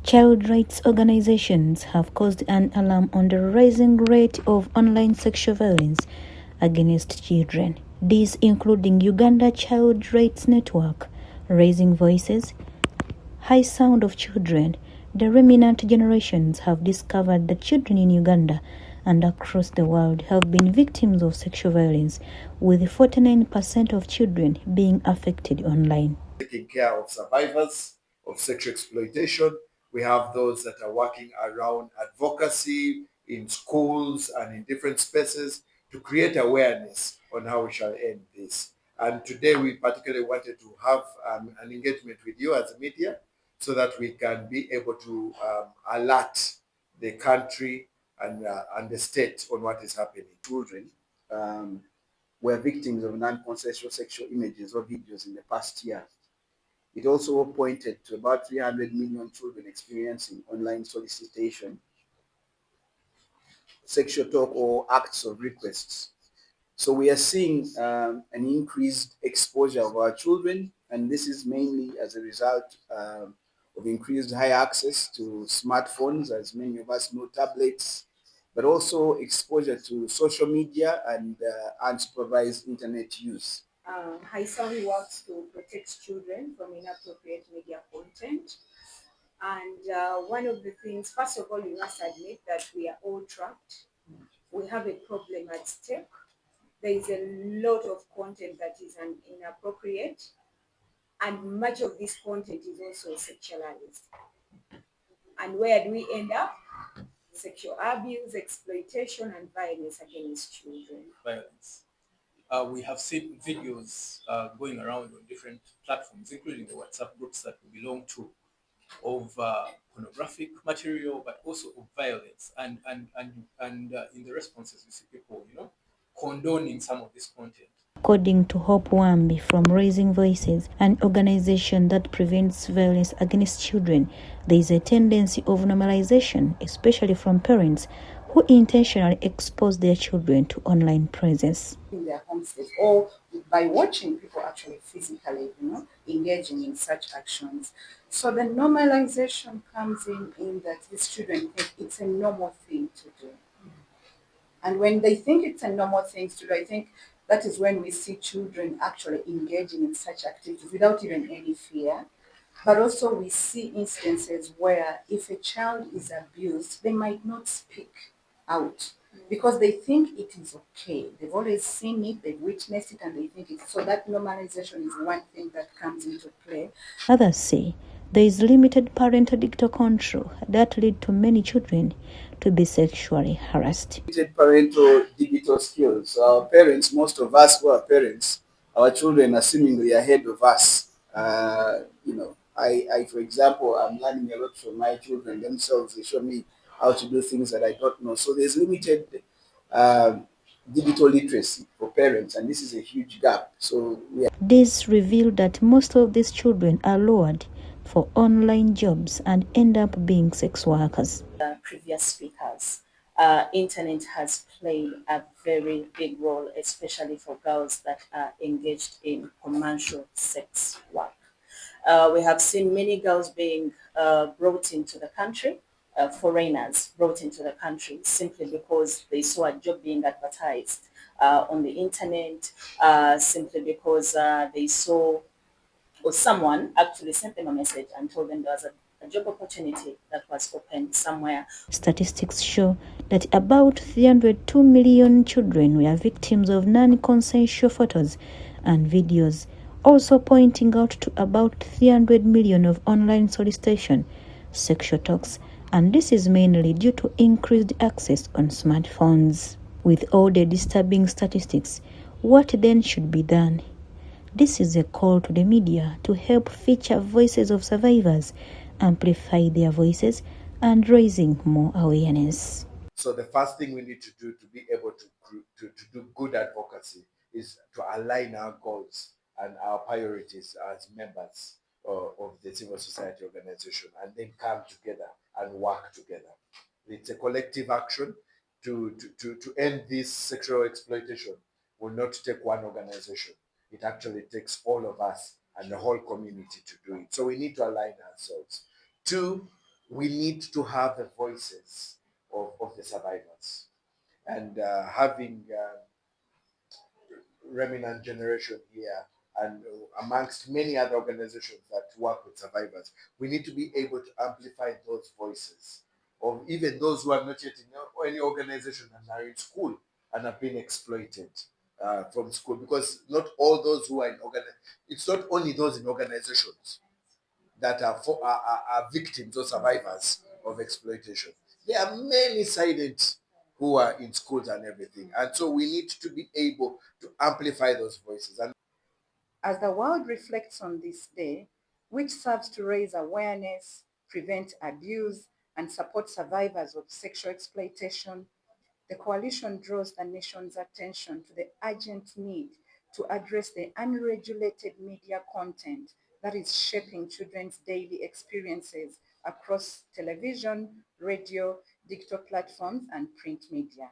Child rights organizations have caused an alarm on the rising rate of online sexual violence against children. These including Uganda Child Rights Network, Raising Voices, High Sound of Children. The Remnant Generations have discovered that children in Uganda and across the world have been victims of sexual violence, with 49% of children being affected online. Taking care of survivors of sexual exploitation. We have those that are working around advocacy in schools and in different spaces to create awareness on how we shall end this. And today we particularly wanted to have an engagement with you as a media so that we can be able to alert the country and the state on what is happening. Children were victims of non-consensual sexual images or videos in the past year. It also pointed to about 300 million children experiencing online solicitation, sexual talk, or acts of requests. So we are seeing an increased exposure of our children, and this is mainly as a result of increased high access to smartphones, as many of us know, tablets, but also exposure to social media and unsupervised internet use. Highsound works to protect children from inappropriate media content. And one of the things, first of all, we must admit that we are all trapped. We have a problem at stake. There is a lot of content that is inappropriate, and much of this content is also sexualized. And where do we end up? Sexual abuse, exploitation, and violence against children. Violence. We have seen videos going around on different platforms, including the WhatsApp groups that we belong to, of pornographic material, but also of violence. And in the responses, we see people, condoning some of this content. According to Hope Wambi from Raising Voices, an organization that prevents violence against children, there is a tendency of normalization, especially from parents who intentionally expose their children to online presence. In their homesteads, or by watching people actually physically, engaging in such actions. So the normalization comes in that these children think it's a normal thing to do. And when they think it's a normal thing to do, I think that is when we see children actually engaging in such activities without even any fear. But also we see instances where if a child is abused, they might not speak out because they think it is okay. They've always seen it, they've witnessed it, and they think it's so. That normalization is one thing that comes into play. Others say there is limited parental digital control that lead to many children to be sexually harassed. Limited parental digital skills. Our parents, most of us who are parents, our children are seemingly ahead of us. I, for example, I'm learning a lot from my children themselves. They show me how to do things that I don't know. So there's limited digital literacy for parents, and this is a huge gap. This revealed that most of these children are lured for online jobs and end up being sex workers. Previous speakers, internet has played a very big role, especially for girls that are engaged in commercial sex work. We have seen many girls being brought into the country, foreigners brought into the country simply because they saw a job being advertised on the internet, simply because they saw, or someone actually sent them a message and told them there was a job opportunity that was open somewhere. Statistics show that about 302 million children were victims of non-consensual photos and videos, also pointing out to about 300 million of online solicitation, sexual talks, and this is mainly due to increased access on smartphones. With all the disturbing statistics, what then should be done? This is a call to the media to help feature voices of survivors, amplify their voices, and raising more awareness. So the first thing we need to do to be able to do good advocacy is to align our goals and our priorities as members of the civil society organization, and then come together and work together. It's a collective action to end this sexual exploitation. Will not take one organization. It actually takes all of us and the whole community to do it. So we need to align ourselves. Two, we need to have the voices of the survivors. And having Remnant Generation here and amongst many other organizations that work with survivors, we need to be able to amplify those voices of even those who are not yet in any organization and are in school and have been exploited from school. Because not all those who are in it's not only those in organizations that are victims or survivors of exploitation. There are many silent who are in schools and everything. And so we need to be able to amplify those voices. And As the world reflects on this day, which serves to raise awareness, prevent abuse, and support survivors of sexual exploitation, the coalition draws the nation's attention to the urgent need to address the unregulated media content that is shaping children's daily experiences across television, radio, digital platforms, and print media.